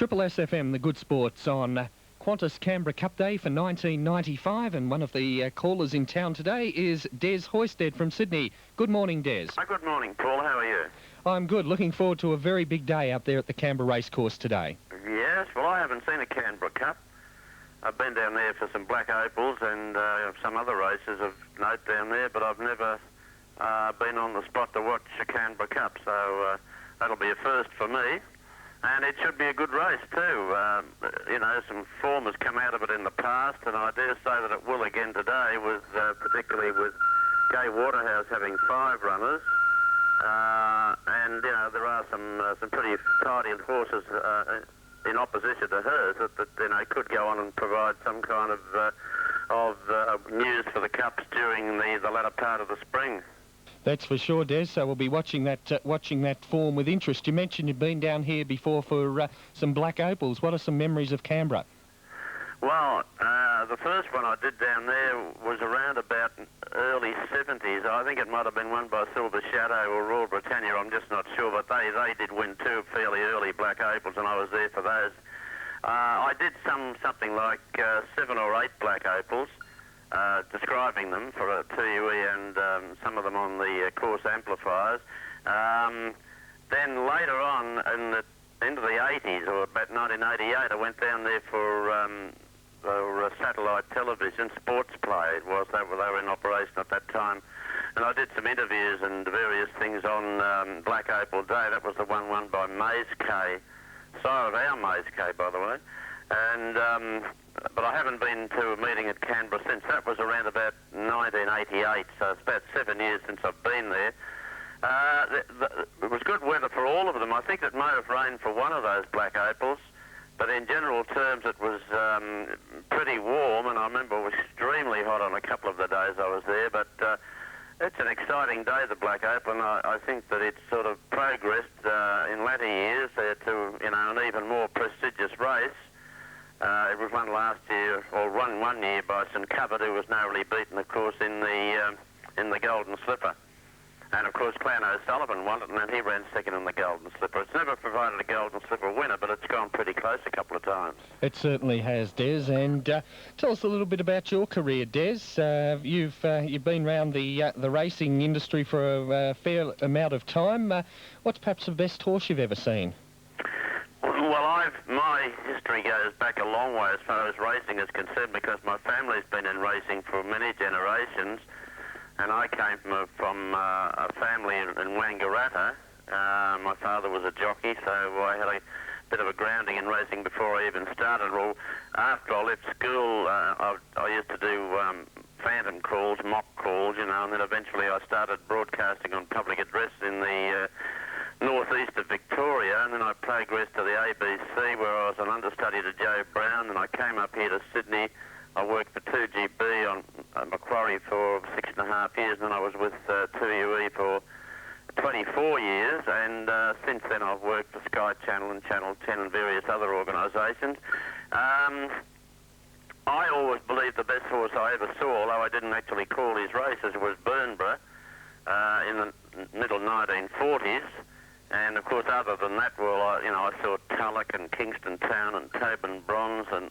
Triple SFM, the good sports on Qantas Canberra Cup Day for 1995, and one of the callers in town today is Des Hoysted from Sydney. Good morning, Des. Good morning, Paul. How are you? I'm good. Looking forward to a very big day out there at the Canberra Racecourse today. Yes, well, I haven't seen a Canberra Cup. I've been down there for some black opals and some other races of note down there, but I've never been on the spot to watch a Canberra Cup, so that'll be a first for me. And it should be a good race too. Some form has come out of it in the past, and I dare say that it will again today, with particularly with Gay Waterhouse having 5 runners. There are some pretty tidy horses in opposition to hers that could go on and provide some kind of news for the Cups during the latter part of the spring. That's for sure, Des. So we'll be watching that form with interest. You mentioned you've been down here before for some black opals. What are some memories of Canberra? Well, the first one I did down there was around about early 70s. I think it might have been won by Silver Shadow or Royal Britannia. I'm just not sure, but they did win 2 fairly early black opals, and I was there for those. I did something like 7 or 8 black opals. Describing them for a TUE and some of them on the course amplifiers. Then later on, into the 80s, or about 1988, I went down there for satellite television, Sports Play. It was they were in operation at that time, and I did some interviews and various things on Black Opal Day. That was the one won by Maze K, sire of our Maze K, by the way. And but I haven't been to a meeting at Canberra since. That was around about 1988, so it's about 7 years since I've been there. It was good weather for all of them. I think it might have rained for one of those black opals, but in general terms it was pretty warm, and I remember it was extremely hot on a couple of the days I was there. But it's an exciting day, the black opal, and I think that it's sort of progressed in latter years to an even more prestigious race. It was won last year, or won one year by St Cuthbert, who was narrowly beaten, of course, in the Golden Slipper. And, of course, Clan O'Sullivan won it, and then he ran second in the Golden Slipper. It's never provided a Golden Slipper winner, but it's gone pretty close a couple of times. It certainly has, Des. And tell us a little bit about your career, Des. You've been around the racing industry for a fair amount of time. What's perhaps the best horse you've ever seen? Well, my history goes back a long way as far as racing is concerned, because my family's been in racing for many generations, and I came from a family in Wangaratta. My father was a jockey, so I had a bit of a grounding in racing before I even started. Well, after I left school, I used to do phantom calls, mock calls, and then eventually I started broadcasting on public address in the northeast of Victoria, and then I progressed to the ABC, where I was an understudy to Joe Brown, and I came up here to Sydney. I worked for 2GB on Macquarie for 6.5 years, and then I was with 2UE for 24 years, and since then I've worked for Sky Channel and Channel 10 and various other organisations. I always believed the best horse I ever saw, although I didn't actually call his races, was Burnborough in the middle 1940s. And, of course, other than that, well, I saw Tulloch and Kingston Town and Tobin Bronze and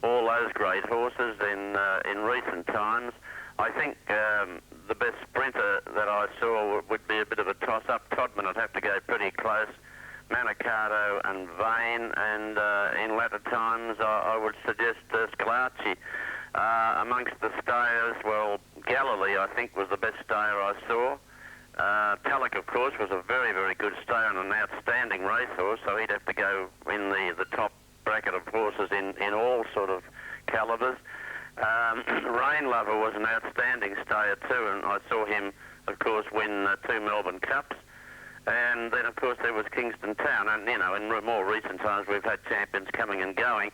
all those great horses in recent times. I think the best sprinter that I saw would be a bit of a toss-up. Todman would have to go pretty close. Manicato and Vane, and in latter times I would suggest Scalacci. Amongst the stayers, well, Galilee, I think, was the best stayer I saw. Tulloch, of course, was a very, very good stayer and an outstanding racehorse, so he'd have to go in the top bracket of horses in all sort of calibres. Rain Lover was an outstanding stayer too, and I saw him, of course, win 2 Melbourne Cups. And then, of course, there was Kingston Town, and, in more recent times we've had champions coming and going.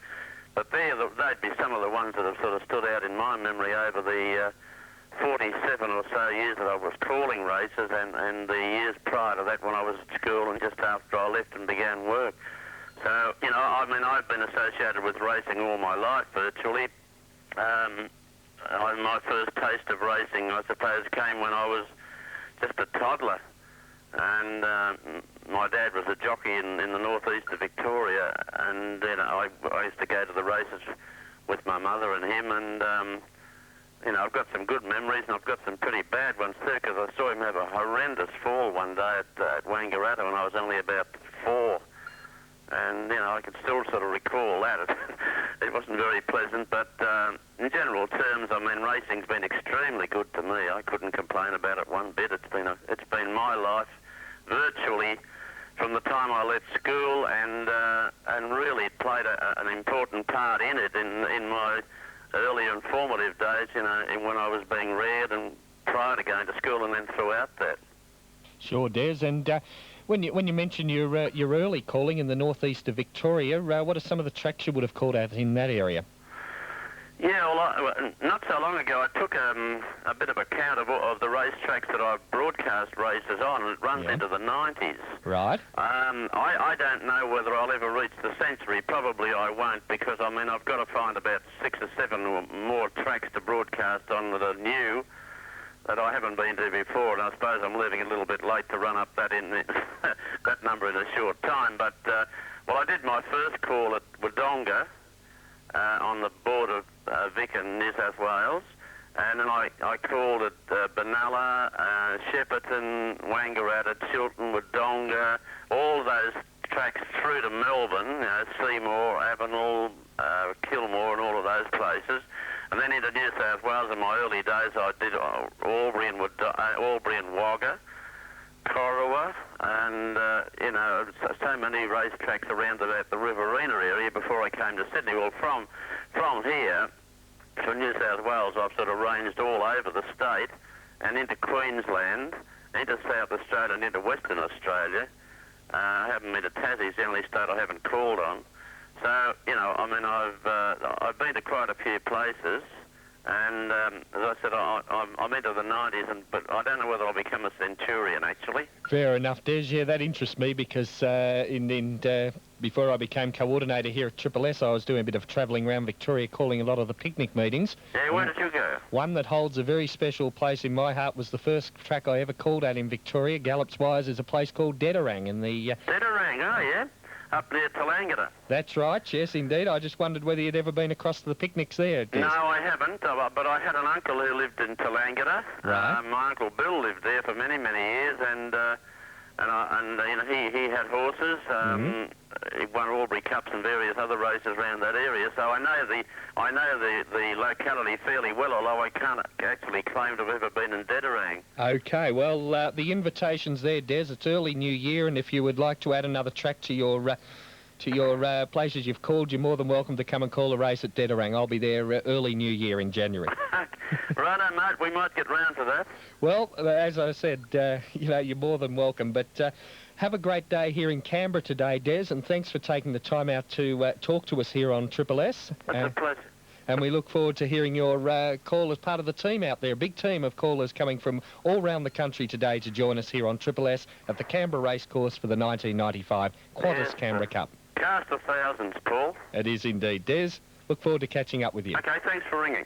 But they'd be some of the ones that have sort of stood out in my memory over the 47 or so years that I was calling races, and the years prior to that when I was at school and just after I left and began work. So, I've been associated with racing all my life virtually. My first taste of racing, I suppose, came when I was just a toddler. And my dad was a jockey in the northeast of Victoria, and then I used to go to the races with my mother and him, and I've got some good memories, and I've got some pretty bad ones too, because I saw him have a horrendous fall one day at Wangaratta when I was only about 4. And, I can still sort of recall that. It wasn't very pleasant, but in general terms, I mean, racing's been extremely good to me. I couldn't complain about it one bit. It's been my life virtually from the time I left school, and really played an important part in it in my early and formative days, when I was being reared and prior to going to school and then throughout that. Sure, Des. And when you mention your early calling in the northeast of Victoria, what are some of the tracks you would have called out in that area? Yeah, well, not so long ago, I took a bit of account of the racetracks that I've broadcast races on, and it runs into the 90s. Right. I don't know whether I'll ever reach the century. Probably I won't, because, I've got to find about 6 or 7 more tracks to broadcast on that are new, that I haven't been to before, and I suppose I'm leaving a little bit late to run up that that number in a short time. But, I did my first call at Wodonga, on the border of Vic and New South Wales, and then I called at Benalla, Shepparton, Wangaratta, Chiltern, Wodonga, all those tracks through to Melbourne, Seymour, Avenel, Kilmore and all of those places. And then into New South Wales in my early days, I did Albury and Wagga, Corowa, and, so many racetracks around about the Riverina area before I came to Sydney. Well, from here to New South Wales, I've sort of ranged all over the state and into Queensland, into South Australia and into Western Australia. I haven't been to Tassie's, the only state I haven't called on. So, I've been to quite a few places, and as I said, I'm into the 90s, but I don't know whether I'll become a centurion, actually. Fair enough, Des. Yeah, that interests me because before I became coordinator here at Triple S, I was doing a bit of travelling around Victoria, calling a lot of the picnic meetings. Yeah, where did you go? One that holds a very special place in my heart was the first track I ever called at in Victoria, Gallops-wise, is a place called Dedarang. Dedarang, oh yeah? Up near Tallangatta. That's right, yes, indeed. I just wondered whether you'd ever been across to the picnics there, Des. No, I haven't, but I had an uncle who lived in Tallangatta. Right. My Uncle Bill lived there for many, many years, and he had horses. He won Albury Cups and various other races around that area, so I know the locality fairly well, although I can't actually claim to have ever been in Dedarang. Okay, well, the invitation's there, Des. It's early New Year, and if you would like to add another track to your places you've called, you're more than welcome to come and call a race at Dedarang. I'll be there early New Year in January. Righto, mate, we might get round to that. Well, as I said, you're more than welcome, but have a great day here in Canberra today, Des, and thanks for taking the time out to talk to us here on Triple S. It's a pleasure. And we look forward to hearing your call as part of the team out there. A big team of callers coming from all around the country today to join us here on Triple S at the Canberra Racecourse for the 1995 Qantas Canberra Cup. Cast of thousands, Paul. It is indeed, Des. Look forward to catching up with you. Okay, thanks for ringing.